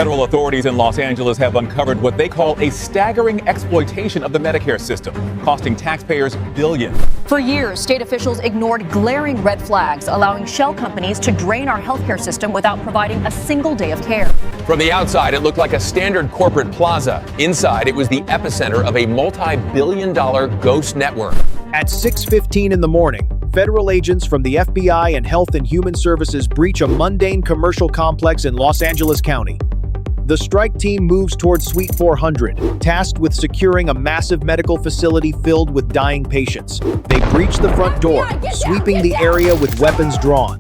Federal authorities in Los Angeles have uncovered what they call a staggering exploitation of the Medicare system, costing taxpayers billions. For years, state officials ignored glaring red flags, allowing shell companies to drain our healthcare system without providing a single day of care. From the outside, it looked like a standard corporate plaza. Inside, it was the epicenter of a multi-billion-dollar ghost network. At 6:15 in the morning, federal agents from the FBI and Health and Human Services breach a mundane commercial complex in Los Angeles County. The strike team moves towards Suite 400, tasked with securing a massive medical facility filled with dying patients. They breach the front door, sweeping the area with weapons drawn.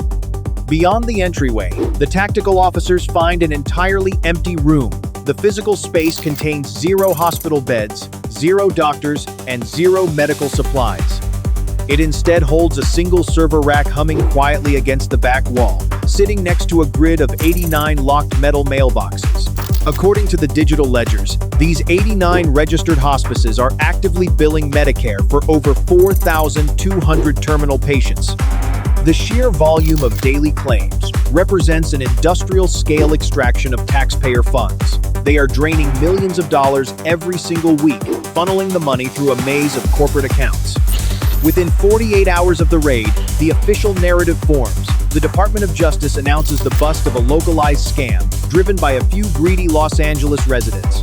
Beyond the entryway, the tactical officers find an entirely empty room. The physical space contains 0 hospital beds, 0 doctors, and 0 medical supplies. It instead holds a single server rack humming quietly against the back wall, sitting next to a grid of 89 locked metal mailboxes. According to the digital ledgers, these 89 registered hospices are actively billing Medicare for over 4,200 terminal patients. The sheer volume of daily claims represents an industrial-scale extraction of taxpayer funds. They are draining millions of dollars every single week, funneling the money through a maze of corporate accounts. Within 48 hours of the raid, the official narrative forms. The Department of Justice announces the bust of a localized scam, driven by a few greedy Los Angeles residents.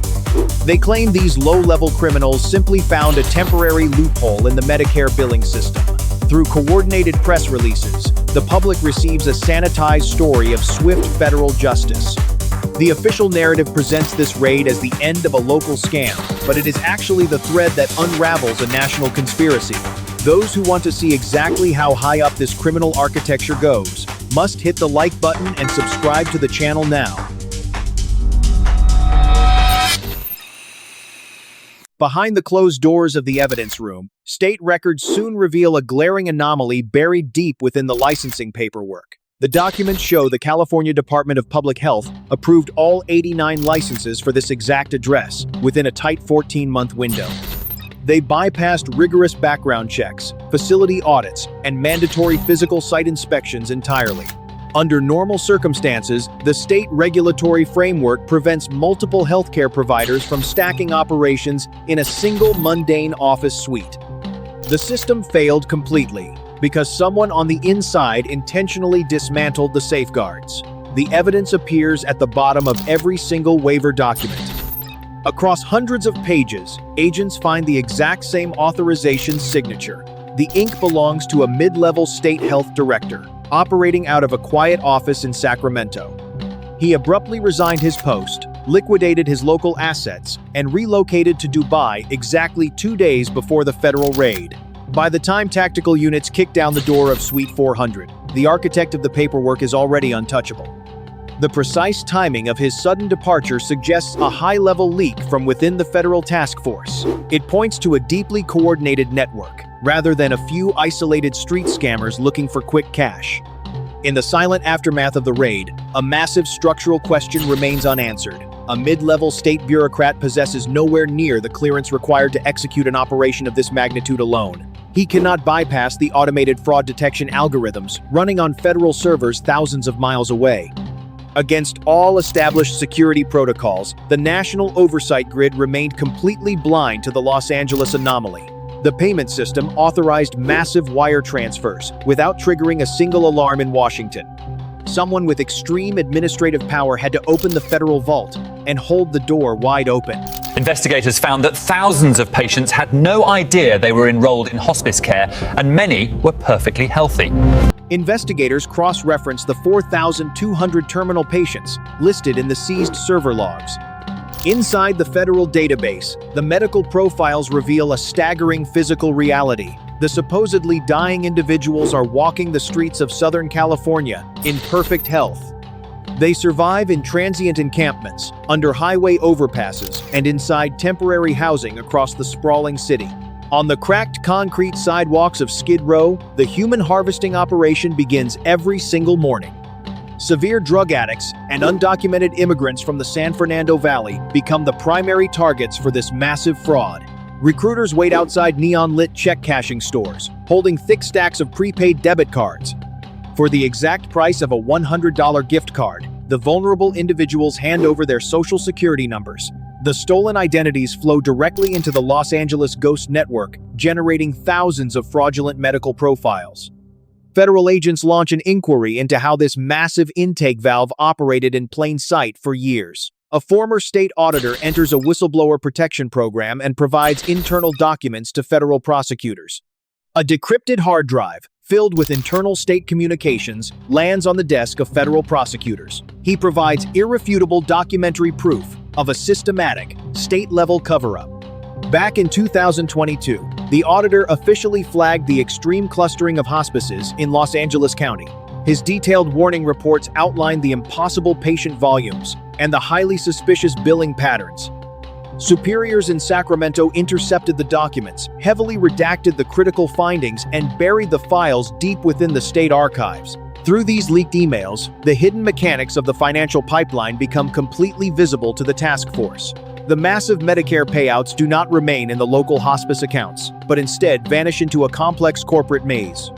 They claim these low-level criminals simply found a temporary loophole in the Medicare billing system. Through coordinated press releases, the public receives a sanitized story of swift federal justice. The official narrative presents this raid as the end of a local scam, but it is actually the thread that unravels a national conspiracy. Those who want to see exactly how high up this criminal architecture goes must hit the like button and subscribe to the channel now. Behind the closed doors of the evidence room, state records soon reveal a glaring anomaly buried deep within the licensing paperwork. The documents show the California Department of Public Health approved all 89 licenses for this exact address within a tight 14-month window. They bypassed rigorous background checks, facility audits, and mandatory physical site inspections entirely. Under normal circumstances, the state regulatory framework prevents multiple healthcare providers from stacking operations in a single mundane office suite. The system failed completely because someone on the inside intentionally dismantled the safeguards. The evidence appears at the bottom of every single waiver document. Across hundreds of pages, agents find the exact same authorization signature. The ink belongs to a mid-level state health director, operating out of a quiet office in Sacramento. He abruptly resigned his post, liquidated his local assets, and relocated to Dubai exactly 2 days before the federal raid. By the time tactical units kick down the door of Suite 400, the architect of the paperwork is already untouchable. The precise timing of his sudden departure suggests a high-level leak from within the federal task force. It points to a deeply coordinated network, rather than a few isolated street scammers looking for quick cash. In the silent aftermath of the raid, a massive structural question remains unanswered. A mid-level state bureaucrat possesses nowhere near the clearance required to execute an operation of this magnitude alone. He cannot bypass the automated fraud detection algorithms running on federal servers thousands of miles away. Against all established security protocols, the national oversight grid remained completely blind to the Los Angeles anomaly. The payment system authorized massive wire transfers without triggering a single alarm in Washington. Someone with extreme administrative power had to open the federal vault and hold the door wide open. Investigators found that thousands of patients had no idea they were enrolled in hospice care, and many were perfectly healthy. Investigators cross-referenced the 4,200 terminal patients listed in the seized server logs. Inside the federal database, the medical profiles reveal a staggering physical reality. The supposedly dying individuals are walking the streets of Southern California in perfect health. They survive in transient encampments, under highway overpasses, and inside temporary housing across the sprawling city. On the cracked concrete sidewalks of Skid Row, the human harvesting operation begins every single morning. Severe drug addicts and undocumented immigrants from the San Fernando Valley become the primary targets for this massive fraud. Recruiters wait outside neon-lit check-cashing stores, holding thick stacks of prepaid debit cards. For the exact price of a $100 gift card, the vulnerable individuals hand over their social security numbers. The stolen identities flow directly into the Los Angeles Ghost Network, generating thousands of fraudulent medical profiles. Federal agents launch an inquiry into how this massive intake valve operated in plain sight for years. A former state auditor enters a whistleblower protection program and provides internal documents to federal prosecutors. A decrypted hard drive, filled with internal state communications, lands on the desk of federal prosecutors. He provides irrefutable documentary proof of a systematic, state-level cover-up. Back in 2022, the auditor officially flagged the extreme clustering of hospices in Los Angeles County. His detailed warning reports outlined the impossible patient volumes and the highly suspicious billing patterns. Superiors in Sacramento intercepted the documents, heavily redacted the critical findings, and buried the files deep within the state archives. Through these leaked emails, the hidden mechanics of the financial pipeline become completely visible to the task force. The massive Medicare payouts do not remain in the local hospice accounts, but instead vanish into a complex corporate maze.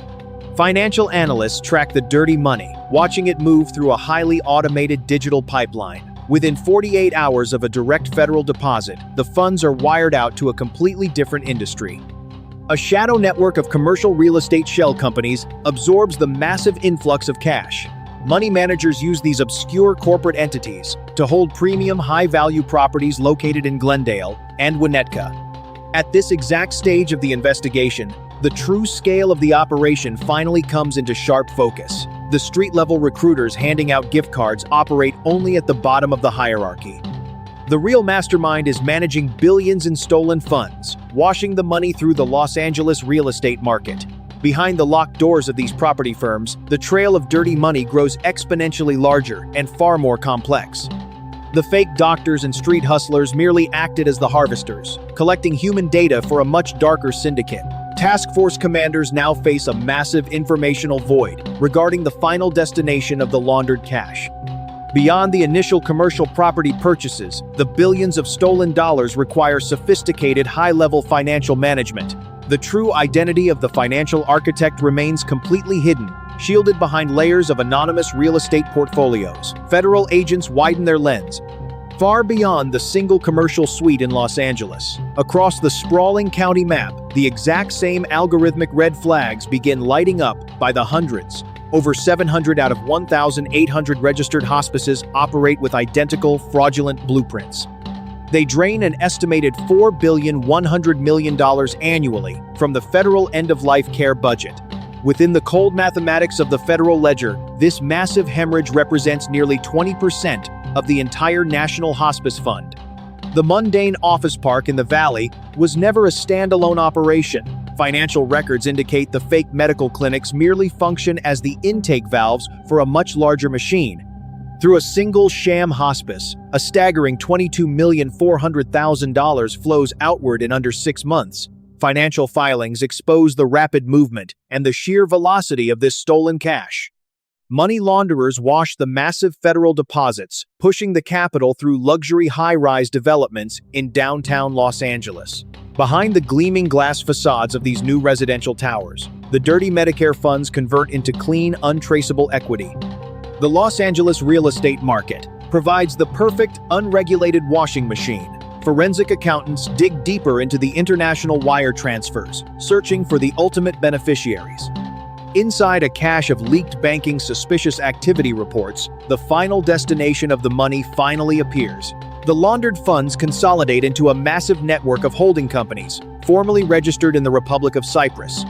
Financial analysts track the dirty money, watching it move through a highly automated digital pipeline. Within 48 hours of a direct federal deposit, the funds are wired out to a completely different industry. A shadow network of commercial real estate shell companies absorbs the massive influx of cash. Money managers use these obscure corporate entities to hold premium high-value properties located in Glendale and Winnetka. At this exact stage of the investigation, the true scale of the operation finally comes into sharp focus. The street-level recruiters handing out gift cards operate only at the bottom of the hierarchy. The real mastermind is managing billions in stolen funds, washing the money through the Los Angeles real estate market. Behind the locked doors of these property firms, the trail of dirty money grows exponentially larger and far more complex. The fake doctors and street hustlers merely acted as the harvesters, collecting human data for a much darker syndicate. Task force commanders now face a massive informational void regarding the final destination of the laundered cash. Beyond the initial commercial property purchases, the billions of stolen dollars require sophisticated high-level financial management. The true identity of the financial architect remains completely hidden, shielded behind layers of anonymous real estate portfolios. Federal agents widen their lens, far beyond the single commercial suite in Los Angeles. Across the sprawling county map, the exact same algorithmic red flags begin lighting up by the hundreds. Over 700 out of 1,800 registered hospices operate with identical fraudulent blueprints. They drain an estimated $4.1 billion annually from the federal end-of-life care budget. Within the cold mathematics of the federal ledger, this massive hemorrhage represents nearly 20% of the entire National Hospice Fund. The mundane office park in the valley was never a standalone operation. Financial records indicate the fake medical clinics merely function as the intake valves for a much larger machine. Through a single sham hospice, a staggering $22,400,000 flows outward in under 6 months. Financial filings expose the rapid movement and the sheer velocity of this stolen cash. Money launderers wash the massive federal deposits, pushing the capital through luxury high-rise developments in downtown Los Angeles. Behind the gleaming glass facades of these new residential towers, the dirty Medicare funds convert into clean, untraceable equity. The Los Angeles real estate market provides the perfect, unregulated washing machine. Forensic accountants dig deeper into the international wire transfers, searching for the ultimate beneficiaries. Inside a cache of leaked banking suspicious activity reports, the final destination of the money finally appears. The laundered funds consolidate into a massive network of holding companies, formally registered in the Republic of Cyprus.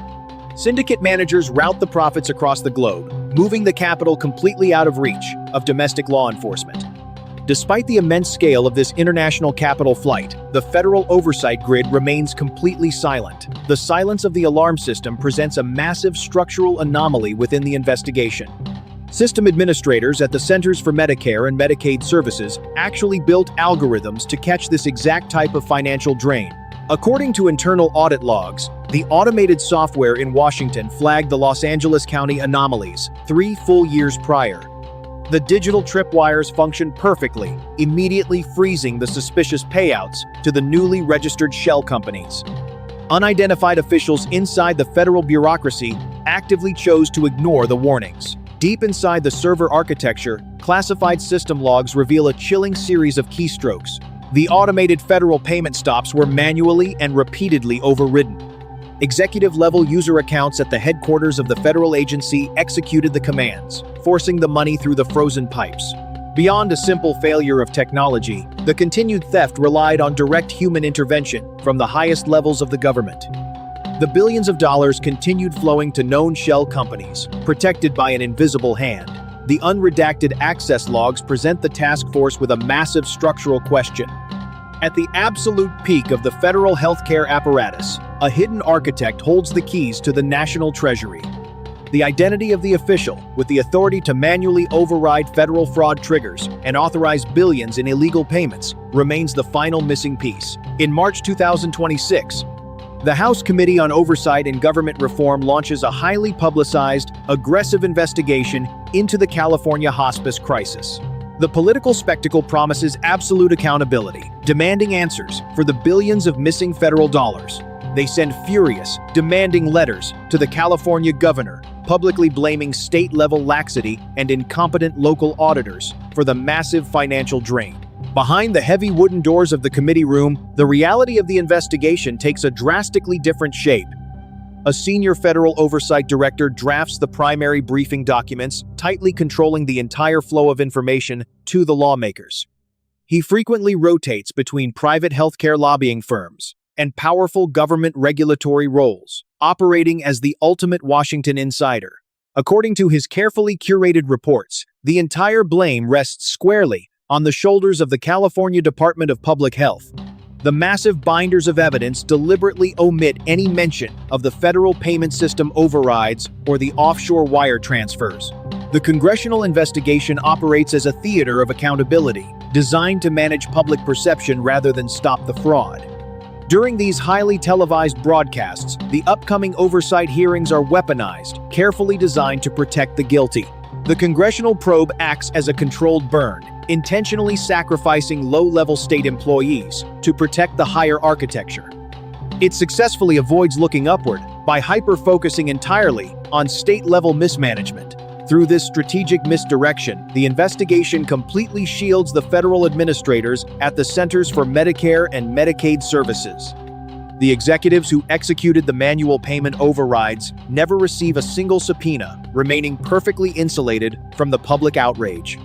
Syndicate managers route the profits across the globe, moving the capital completely out of reach of domestic law enforcement. Despite the immense scale of this international capital flight, the federal oversight grid remains completely silent. The silence of the alarm system presents a massive structural anomaly within the investigation. System administrators at the Centers for Medicare and Medicaid Services actually built algorithms to catch this exact type of financial drain. According to internal audit logs, the automated software in Washington flagged the Los Angeles County anomalies 3 full years prior. The digital tripwires functioned perfectly, immediately freezing the suspicious payouts to the newly registered shell companies. Unidentified officials inside the federal bureaucracy actively chose to ignore the warnings. Deep inside the server architecture, classified system logs reveal a chilling series of keystrokes. The automated federal payment stops were manually and repeatedly overridden. Executive-level user accounts at the headquarters of the federal agency executed the commands, forcing the money through the frozen pipes. Beyond a simple failure of technology, the continued theft relied on direct human intervention from the highest levels of the government. The billions of dollars continued flowing to known shell companies, protected by an invisible hand. The unredacted access logs present the task force with a massive structural question. At the absolute peak of the federal healthcare apparatus, a hidden architect holds the keys to the national treasury. The identity of the official, with the authority to manually override federal fraud triggers and authorize billions in illegal payments, remains the final missing piece. In March 2026, the House Committee on Oversight and Government Reform launches a highly publicized, aggressive investigation into the California hospice crisis. The political spectacle promises absolute accountability, demanding answers for the billions of missing federal dollars. They send furious, demanding letters to the California governor, publicly blaming state-level laxity and incompetent local auditors for the massive financial drain. Behind the heavy wooden doors of the committee room, the reality of the investigation takes a drastically different shape. A senior federal oversight director drafts the primary briefing documents, tightly controlling the entire flow of information to the lawmakers. He frequently rotates between private healthcare lobbying firms and powerful government regulatory roles, operating as the ultimate Washington insider. According to his carefully curated reports, the entire blame rests squarely on the shoulders of the California Department of Public Health. The massive binders of evidence deliberately omit any mention of the federal payment system overrides or the offshore wire transfers. The congressional investigation operates as a theater of accountability, designed to manage public perception rather than stop the fraud. During these highly televised broadcasts, the upcoming oversight hearings are weaponized, carefully designed to protect the guilty. The congressional probe acts as a controlled burn, intentionally sacrificing low-level state employees to protect the higher architecture. It successfully avoids looking upward by hyper-focusing entirely on state-level mismanagement. Through this strategic misdirection, the investigation completely shields the federal administrators at the Centers for Medicare and Medicaid Services. The executives who executed the manual payment overrides never receive a single subpoena, remaining perfectly insulated from the public outrage.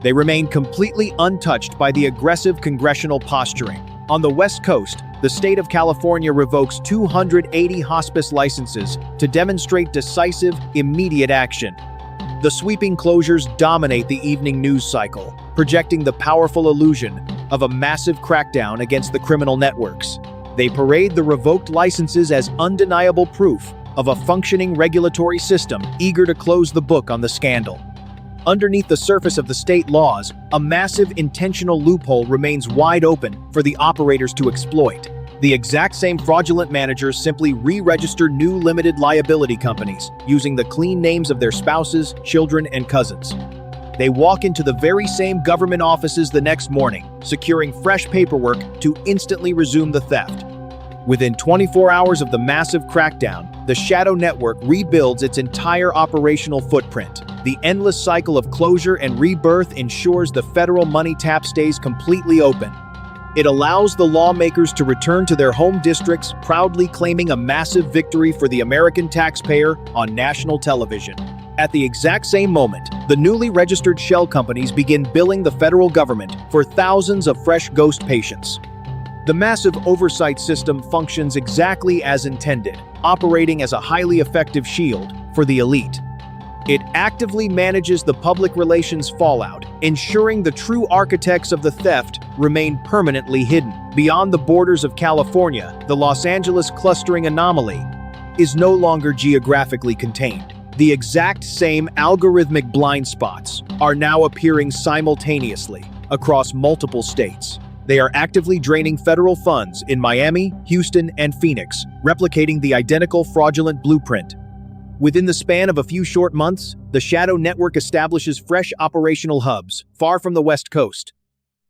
They remain completely untouched by the aggressive congressional posturing. On the West Coast, the state of California revokes 280 hospice licenses to demonstrate decisive, immediate action. The sweeping closures dominate the evening news cycle, projecting the powerful illusion of a massive crackdown against the criminal networks. They parade the revoked licenses as undeniable proof of a functioning regulatory system eager to close the book on the scandal. Underneath the surface of the state laws, a massive intentional loophole remains wide open for the operators to exploit. The exact same fraudulent managers simply re-register new limited liability companies, using the clean names of their spouses, children, and cousins. They walk into the very same government offices the next morning, securing fresh paperwork to instantly resume the theft. Within 24 hours of the massive crackdown, the shadow network rebuilds its entire operational footprint. The endless cycle of closure and rebirth ensures the federal money tap stays completely open. It allows the lawmakers to return to their home districts, proudly claiming a massive victory for the American taxpayer on national television. At the exact same moment, the newly registered shell companies begin billing the federal government for thousands of fresh ghost patients. The massive oversight system functions exactly as intended, operating as a highly effective shield for the elite. It actively manages the public relations fallout, ensuring the true architects of the theft remain permanently hidden. Beyond the borders of California, the Los Angeles clustering anomaly is no longer geographically contained. The exact same algorithmic blind spots are now appearing simultaneously across multiple states. They are actively draining federal funds in Miami, Houston, and Phoenix, replicating the identical fraudulent blueprint. Within the span of a few short months, the shadow network establishes fresh operational hubs far from the West Coast.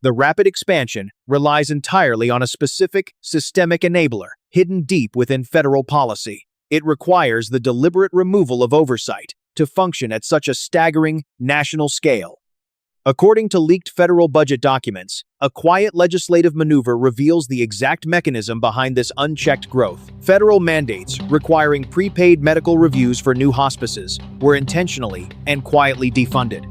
The rapid expansion relies entirely on a specific, systemic enabler hidden deep within federal policy. It requires the deliberate removal of oversight to function at such a staggering national scale. According to leaked federal budget documents, a quiet legislative maneuver reveals the exact mechanism behind this unchecked growth. Federal mandates requiring prepaid medical reviews for new hospices were intentionally and quietly defunded.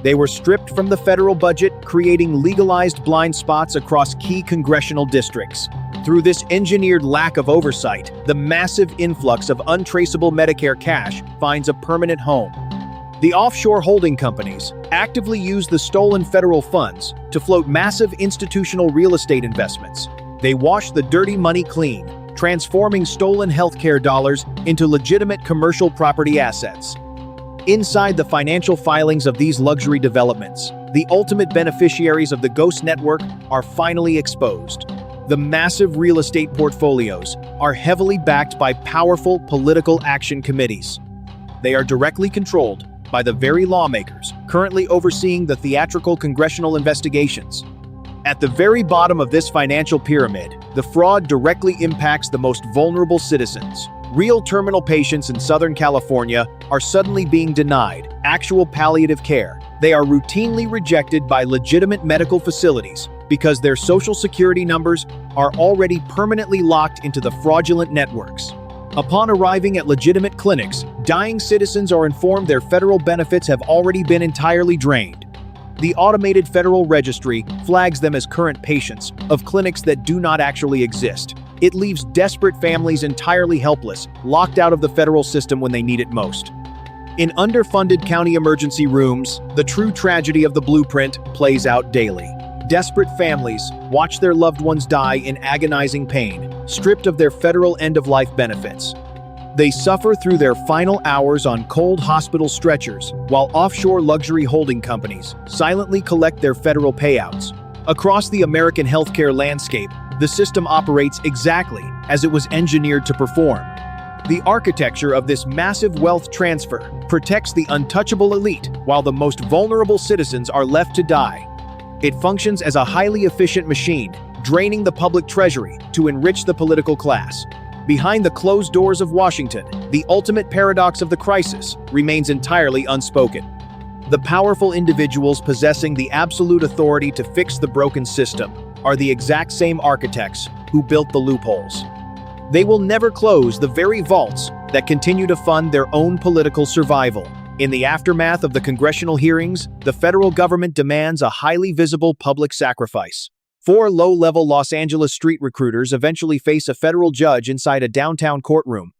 They were stripped from the federal budget, creating legalized blind spots across key congressional districts. Through this engineered lack of oversight, the massive influx of untraceable Medicare cash finds a permanent home. The offshore holding companies actively use the stolen federal funds to float massive institutional real estate investments. They wash the dirty money clean, transforming stolen healthcare dollars into legitimate commercial property assets. Inside the financial filings of these luxury developments, the ultimate beneficiaries of the ghost network are finally exposed. The massive real estate portfolios are heavily backed by powerful political action committees. They are directly controlled by the very lawmakers currently overseeing the theatrical congressional investigations. At the very bottom of this financial pyramid, the fraud directly impacts the most vulnerable citizens. Real terminal patients in Southern California are suddenly being denied actual palliative care. They are routinely rejected by legitimate medical facilities because their social security numbers are already permanently locked into the fraudulent networks. Upon arriving at legitimate clinics, dying citizens are informed their federal benefits have already been entirely drained. The automated federal registry flags them as current patients of clinics that do not actually exist. It leaves desperate families entirely helpless, locked out of the federal system when they need it most. In underfunded county emergency rooms, the true tragedy of the blueprint plays out daily. Desperate families watch their loved ones die in agonizing pain, stripped of their federal end-of-life benefits. They suffer through their final hours on cold hospital stretchers, while offshore luxury holding companies silently collect their federal payouts. Across the American healthcare landscape, the system operates exactly as it was engineered to perform. The architecture of this massive wealth transfer protects the untouchable elite, while the most vulnerable citizens are left to die. It functions as a highly efficient machine, draining the public treasury to enrich the political class. Behind the closed doors of Washington, the ultimate paradox of the crisis remains entirely unspoken. The powerful individuals possessing the absolute authority to fix the broken system are the exact same architects who built the loopholes. They will never close the very vaults that continue to fund their own political survival. In the aftermath of the congressional hearings, the federal government demands a highly visible public sacrifice. 4 low-level Los Angeles street recruiters eventually face a federal judge inside a downtown courtroom.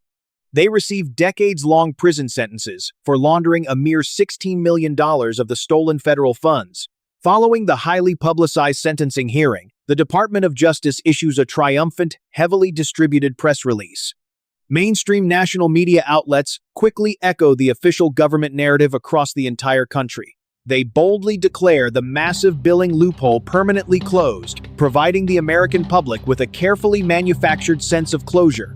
They receive decades-long prison sentences for laundering a mere $16 million of the stolen federal funds. Following the highly publicized sentencing hearing, the Department of Justice issues a triumphant, heavily distributed press release. Mainstream national media outlets quickly echo the official government narrative across the entire country. They boldly declare the massive billing loophole permanently closed, providing the American public with a carefully manufactured sense of closure.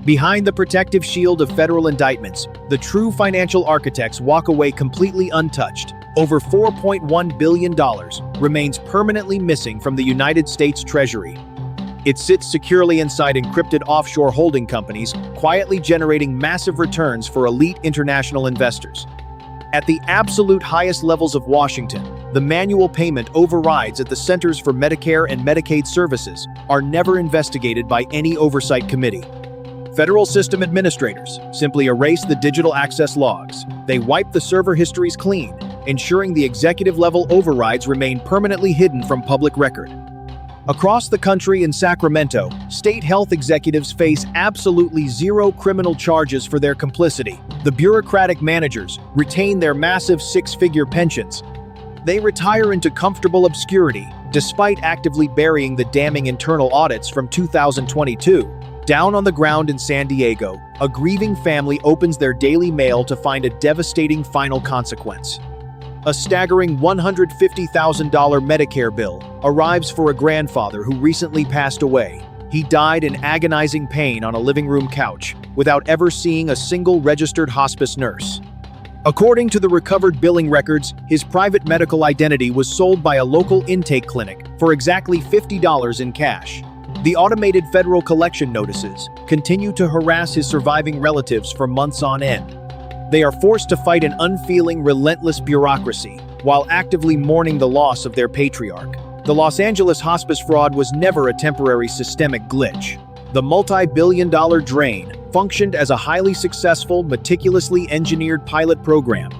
Behind the protective shield of federal indictments, the true financial architects walk away completely untouched. Over $4.1 billion remains permanently missing from the United States Treasury. It sits securely inside encrypted offshore holding companies, quietly generating massive returns for elite international investors. At the absolute highest levels of Washington, the manual payment overrides at the Centers for Medicare and Medicaid Services are never investigated by any oversight committee. Federal system administrators simply erase the digital access logs. They wipe the server histories clean, ensuring the executive-level overrides remain permanently hidden from public record. Across the country in Sacramento, state health executives face absolutely zero criminal charges for their complicity. The bureaucratic managers retain their massive 6-figure pensions. They retire into comfortable obscurity, despite actively burying the damning internal audits from 2022. Down on the ground in San Diego, a grieving family opens their daily mail to find a devastating final consequence. A staggering $150,000 Medicare bill arrives for a grandfather who recently passed away. He died in agonizing pain on a living room couch, without ever seeing a single registered hospice nurse. According to the recovered billing records, his private medical identity was sold by a local intake clinic for exactly $50 in cash. The automated federal collection notices continue to harass his surviving relatives for months on end. They are forced to fight an unfeeling, relentless bureaucracy, while actively mourning the loss of their patriarch. The Los Angeles hospice fraud was never a temporary systemic glitch. The multi-billion-dollar drain functioned as a highly successful, meticulously engineered pilot program.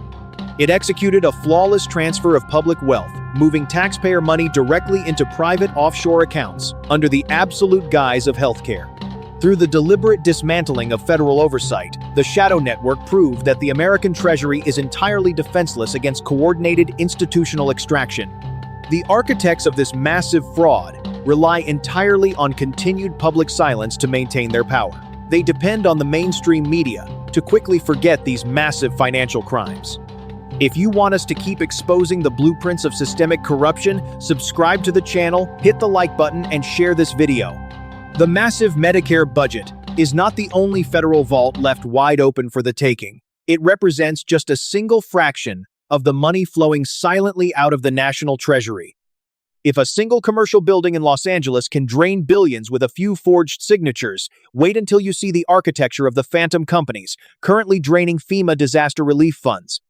It executed a flawless transfer of public wealth, moving taxpayer money directly into private offshore accounts under the absolute guise of healthcare. Through the deliberate dismantling of federal oversight, the shadow network proved that the American Treasury is entirely defenseless against coordinated institutional extraction. The architects of this massive fraud rely entirely on continued public silence to maintain their power. They depend on the mainstream media to quickly forget these massive financial crimes. If you want us to keep exposing the blueprints of systemic corruption, subscribe to the channel, hit the like button, and share this video. The massive Medicare budget is not the only federal vault left wide open for the taking. It represents just a single fraction of the money flowing silently out of the national treasury. If a single commercial building in Los Angeles can drain billions with a few forged signatures, wait until you see the architecture of the phantom companies currently draining FEMA disaster relief funds.